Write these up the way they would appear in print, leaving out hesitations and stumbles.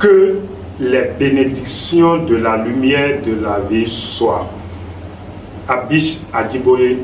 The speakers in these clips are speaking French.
Que les bénédictions de la lumière de la vie soient. Abish Adjiboye,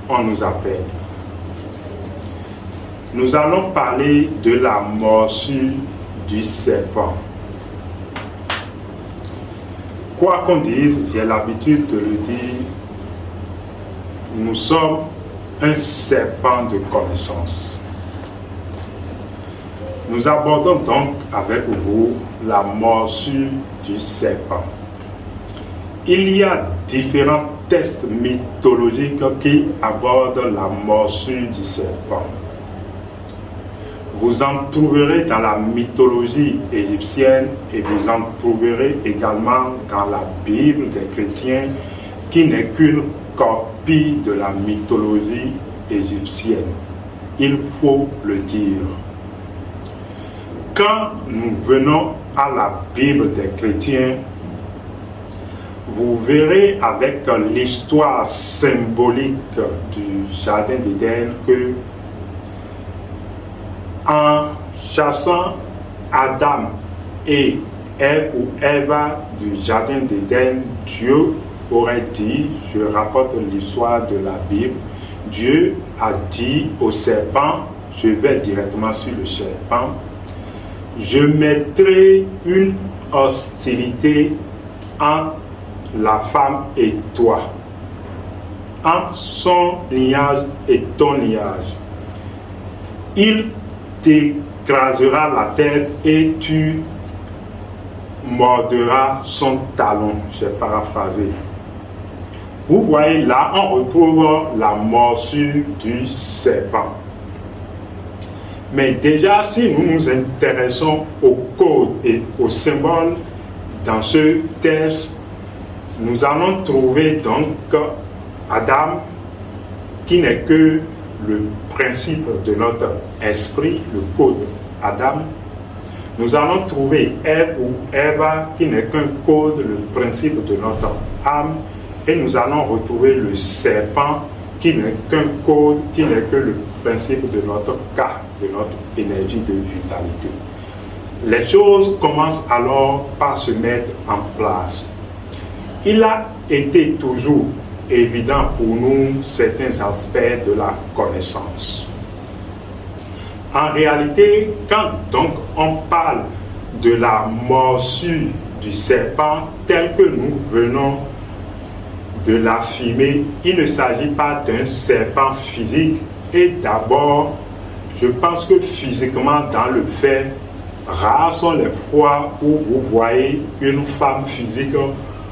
on nous appelle. Nous allons parler de la morsure du serpent. Quoi qu'on dise, j'ai l'habitude de le dire, nous sommes un serpent de connaissance. Nous abordons donc avec vous la morsure du serpent. Il y a différents textes mythologiques qui abordent la morsure du serpent. Vous en trouverez dans la mythologie égyptienne et vous en trouverez également dans la Bible des chrétiens qui n'est qu'une copie de la mythologie égyptienne. Il faut le dire. Quand nous venons à la Bible des chrétiens, vous verrez avec l'histoire symbolique du Jardin d'Éden que en chassant Adam et Ève ou Ève du Jardin d'Éden, Dieu aurait dit, je rapporte l'histoire de la Bible, Dieu a dit au serpent, je vais directement sur le serpent, je mettrai une hostilité entre la femme et toi, entre son lignage et ton lignage. Il t'écrasera la tête et tu mordras son talon. J'ai paraphrasé. Vous voyez, là, on retrouve la morsure du serpent. Mais déjà, si nous nous intéressons au code et aux symboles dans ce texte, nous allons trouver donc Adam, qui n'est que le principe de notre esprit, le code Adam. Nous allons trouver Ève ou Ève, qui n'est qu'un code, le principe de notre âme. Et nous allons retrouver le serpent, qui n'est qu'un code, qui n'est que le principe de notre cas, de notre énergie de vitalité. Les choses commencent alors par se mettre en place. Il a été toujours évident pour nous certains aspects de la connaissance. En réalité, quand donc on parle de la morsure du serpent tel que nous venons de l'affirmer, il ne s'agit pas d'un serpent physique. Et d'abord, je pense que physiquement, dans le fait, rares sont les fois où vous voyez une femme physique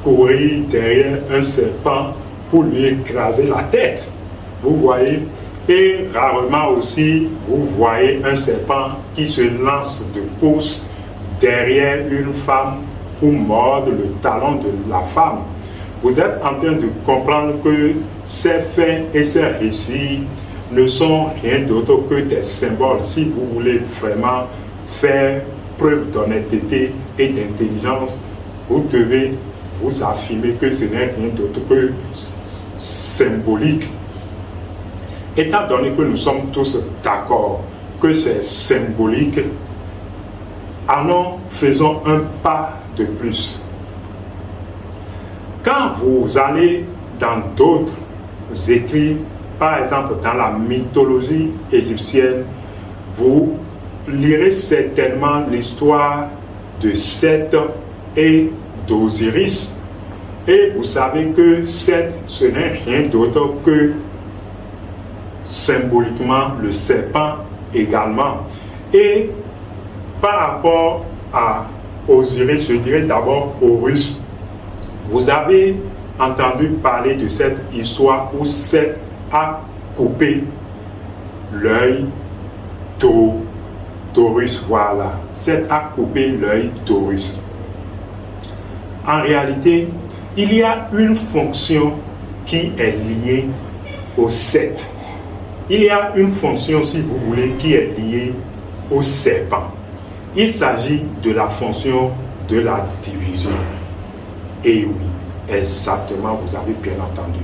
courir derrière un serpent pour lui écraser la tête. Vous voyez? Et rarement aussi, vous voyez un serpent qui se lance de course derrière une femme pour mordre le talon de la femme. Vous êtes en train de comprendre que ces faits et ces récits ne sont rien d'autre que des symboles. Si vous voulez vraiment faire preuve d'honnêteté et d'intelligence, vous devez vous affirmer que ce n'est rien d'autre que symbolique. Étant donné que nous sommes tous d'accord que c'est symbolique, allons, faisons un pas de plus. Quand vous allez dans d'autres écrits, par exemple dans la mythologie égyptienne, vous lirez certainement l'histoire de Seth et d'Osiris. Et vous savez que Seth, ce n'est rien d'autre que symboliquement le serpent également. Et par rapport à Osiris, je dirais d'abord Horus. Vous avez entendu parler de cette histoire où Seth a coupé l'œil d'Horus. Voilà, Seth a coupé l'œil d'Horus. En réalité, il y a une fonction qui est liée au Seth. Il y a une fonction, si vous voulez, qui est liée au serpent. Il s'agit de la fonction de la division. Et oui, exactement, vous avez bien entendu.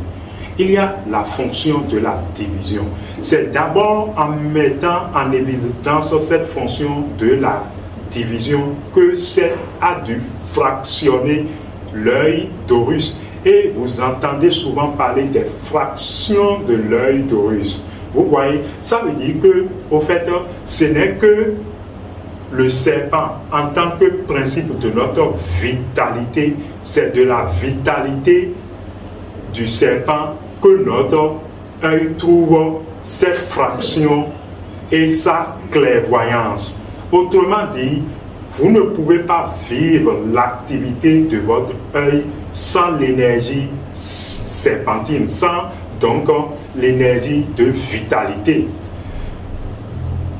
Il y a la fonction de la division. C'est d'abord en mettant en évidence cette fonction de la division que c'est a dû fractionner l'œil d'Horus. Et vous entendez souvent parler des fractions de l'œil d'Horus. Vous voyez, ça veut dire que, au fait, ce n'est que le serpent en tant que principe de notre vitalité, c'est de la vitalité du serpent que notre œil trouve ses fractions et sa clairvoyance. Autrement dit, vous ne pouvez pas vivre l'activité de votre œil sans l'énergie serpentine, sans donc l'énergie de vitalité.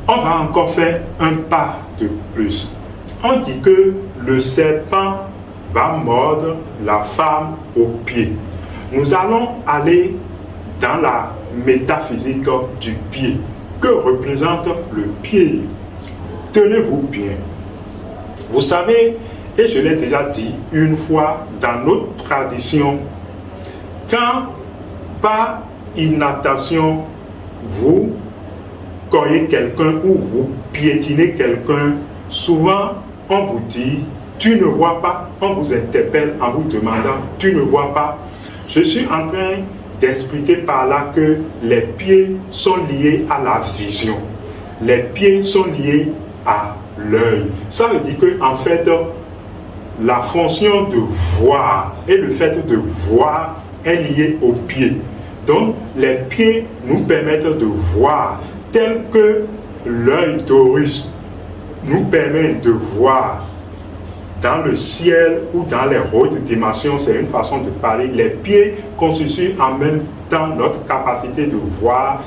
On va encore faire un pas de plus. On dit que le serpent va mordre la femme au pied. Nous allons aller dans la métaphysique du pied. Que représente le pied? Tenez-vous bien. Vous savez, et je l'ai déjà dit une fois, dans notre tradition, quand par inattention vous cognez quelqu'un ou vous piétinez quelqu'un, souvent on vous dit tu ne vois pas, on vous interpelle en vous demandant tu ne vois pas. Je suis en train d'expliquer par là que les pieds sont liés à la vision, les pieds sont liés à l'œil. Ça veut dire que en fait la fonction de voir et le fait de voir est lié aux pieds. Donc les pieds nous permettent de voir tel que l'œil d'Horus nous permet de voir dans le ciel ou dans les hautes dimensions. C'est une façon de parler. Les pieds constituent en même temps notre capacité de voir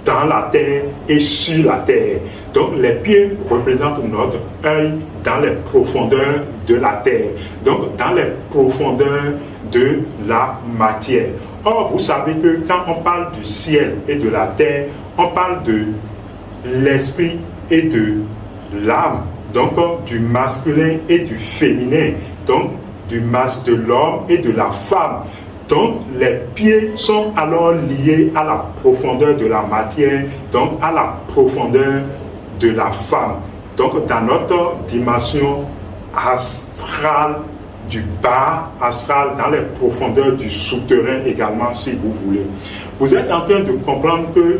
dans la terre et sur la terre. Donc les pieds représentent notre œil dans les profondeurs de la terre, donc dans les profondeurs de la matière. Or, vous savez que quand on parle du ciel et de la terre, on parle de l'esprit et de l'âme, donc du masculin et du féminin, donc du masque de l'homme et de la femme. Donc les pieds sont alors liés à la profondeur de la matière, donc à la profondeur de la femme. Donc dans notre dimension astrale, du bas astral, dans les profondeurs du souterrain également, si vous voulez. Vous êtes en train de comprendre que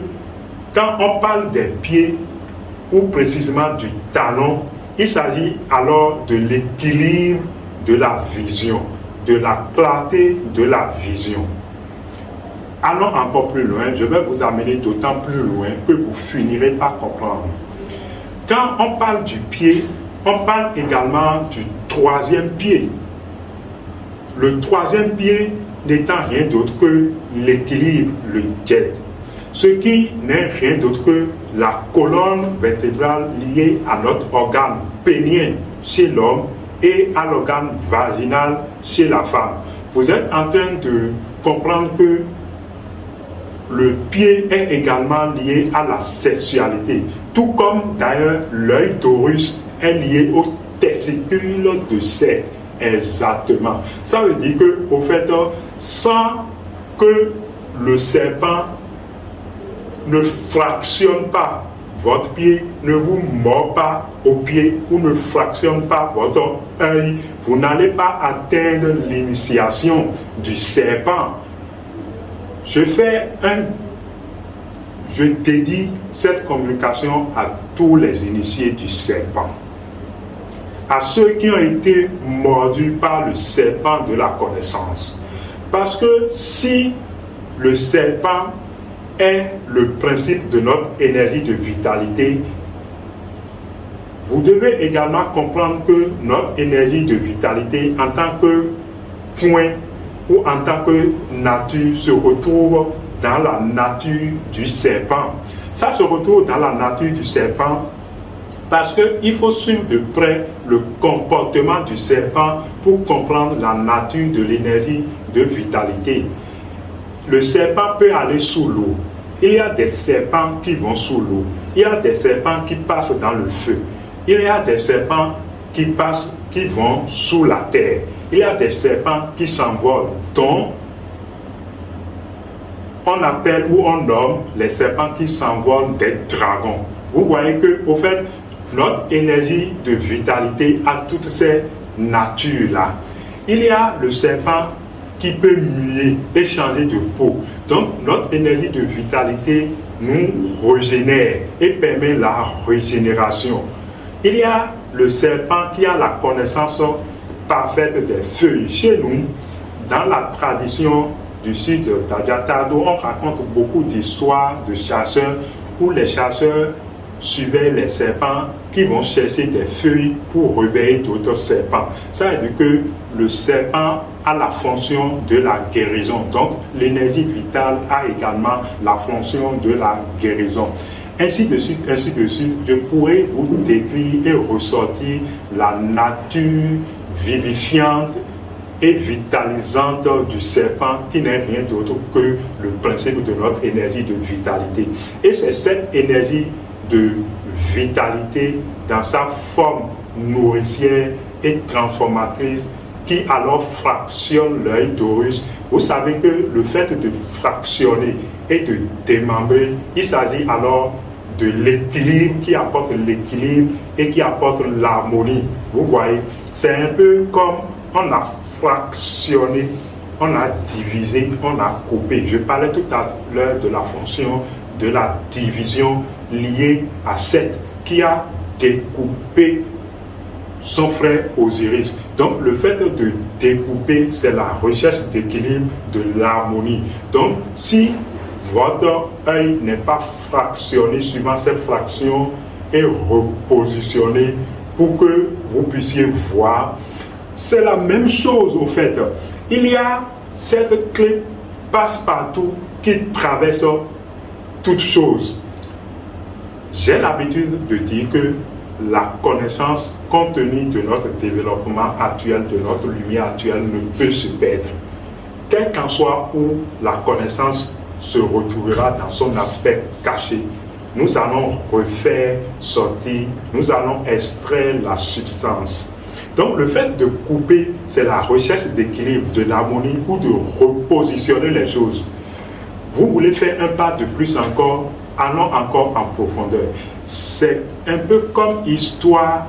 quand on parle des pieds, ou précisément du talon, il s'agit alors de l'équilibre de la vision, de la clarté de la vision. Allons encore plus loin, je vais vous amener d'autant plus loin que vous finirez par comprendre. Quand on parle du pied, on parle également du troisième pied. Le troisième pied n'étant rien d'autre que l'équilibre, le jet. Ce qui n'est rien d'autre que la colonne vertébrale liée à notre organe pénien chez l'homme et à l'organe vaginal chez la femme. Vous êtes en train de comprendre que le pied est également lié à la sexualité, tout comme d'ailleurs l'œil d'Horus est lié au testicule de Seth. Exactement. Ça veut dire que, au fait, sans que le serpent ne fractionne pas votre pied, ne vous mord pas au pied ou ne fractionne pas votre œil, vous n'allez pas atteindre l'initiation du serpent. Je dédie cette communication à tous les initiés du serpent, à ceux qui ont été mordus par le serpent de la connaissance. Parce que si le serpent est le principe de notre énergie de vitalité, vous devez également comprendre que notre énergie de vitalité en tant que point ou en tant que nature se retrouve dans la nature du serpent. Ça se retrouve dans la nature du serpent parce qu'il faut suivre de près le comportement du serpent pour comprendre la nature de l'énergie de vitalité. Le serpent peut aller sous l'eau. Il y a des serpents qui vont sous l'eau. Il y a des serpents qui passent dans le feu. Il y a des serpents qui vont sous la terre. Il y a des serpents qui s'envolent, dont on appelle ou on nomme les serpents qui s'envolent des dragons. Vous voyez que, au fait, notre énergie de vitalité a toutes ces natures-là. Il y a le serpent qui peut muer et changer de peau. Donc, notre énergie de vitalité nous régénère et permet la régénération. Il y a le serpent qui a la connaissance parfaite des feuilles. Chez nous, dans la tradition du sud d'Adjatado, on raconte beaucoup d'histoires de chasseurs où les chasseurs suivaient les serpents qui vont chercher des feuilles pour réveiller d'autres serpents. Ça veut dire que le serpent a la fonction de la guérison. Donc, l'énergie vitale a également la fonction de la guérison. Ainsi de suite, je pourrais vous décrire et ressortir la nature vivifiante et vitalisante du serpent qui n'est rien d'autre que le principe de notre énergie de vitalité. Et c'est cette énergie de vitalité dans sa forme nourricière et transformatrice qui alors fractionne l'œil d'Horus. Vous savez que le fait de fractionner et de démembrer, il s'agit alors de l'équilibre, qui apporte l'équilibre et qui apporte l'harmonie. Vous voyez, c'est un peu comme on a fractionné, on a divisé, on a coupé. Je parlais tout à l'heure de la fonction de la division liée à Seth, qui a découpé son frère Osiris. Donc le fait de découper, c'est la recherche d'équilibre, de l'harmonie. Donc si votre œil n'est pas fractionné suivant ces fractions et repositionné pour que vous puissiez voir, c'est la même chose au fait. Il y a cette clé passe-partout qui traverse toutes choses. J'ai l'habitude de dire que la connaissance contenue de notre développement actuel, de notre lumière actuelle, ne peut se perdre. Quel qu'en soit où la connaissance se retrouvera dans son aspect caché, nous allons refaire sortir, nous allons extraire la substance. Donc le fait de couper, c'est la recherche d'équilibre, de l'harmonie ou de repositionner les choses. Vous voulez faire un pas de plus encore, allons encore en profondeur. C'est un peu comme histoire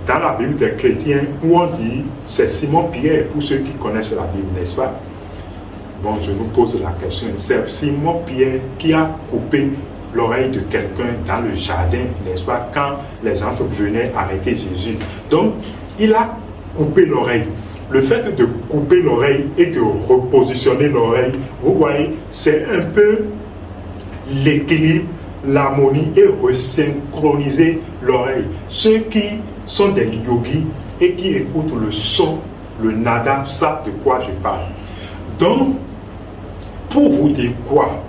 dans la Bible des chrétiens où on dit, c'est Simon-Pierre, pour ceux qui connaissent la Bible, n'est-ce pas? Bon, je nous pose la question, c'est Simon-Pierre qui a coupé l'oreille de quelqu'un dans le jardin, n'est-ce pas, quand les gens venaient arrêter Jésus. Donc, il a coupé l'oreille. Le fait de couper l'oreille et de repositionner l'oreille, vous voyez, c'est un peu l'équilibre, l'harmonie et resynchroniser l'oreille. Ceux qui sont des yogis et qui écoutent le son, le nada, savent de quoi je parle. Donc, pour vous dire quoi?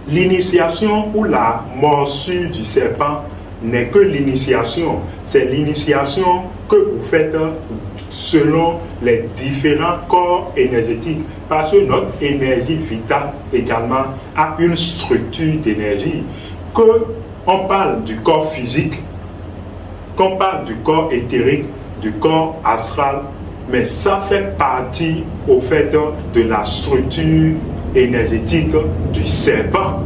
L'initiation ou la morsure du serpent n'est que l'initiation. C'est l'initiation que vous faites selon les différents corps énergétiques. Parce que notre énergie vitale également a une structure d'énergie. Qu'on parle du corps physique, qu'on parle du corps éthérique, du corps astral, mais ça fait partie au fait de la structure énergétique du serpent.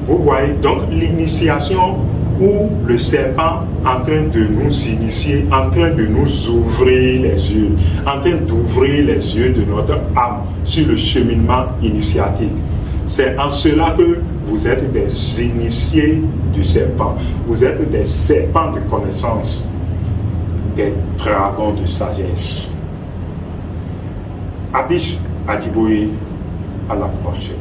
Vous voyez, donc l'initiation où le serpent en train de nous initier, en train de nous ouvrir les yeux, en train d'ouvrir les yeux de notre âme sur le cheminement initiatique. C'est en cela que vous êtes des initiés du serpent. Vous êtes des serpents de connaissance, des dragons de sagesse. Abish Adiboye, à la prochaine.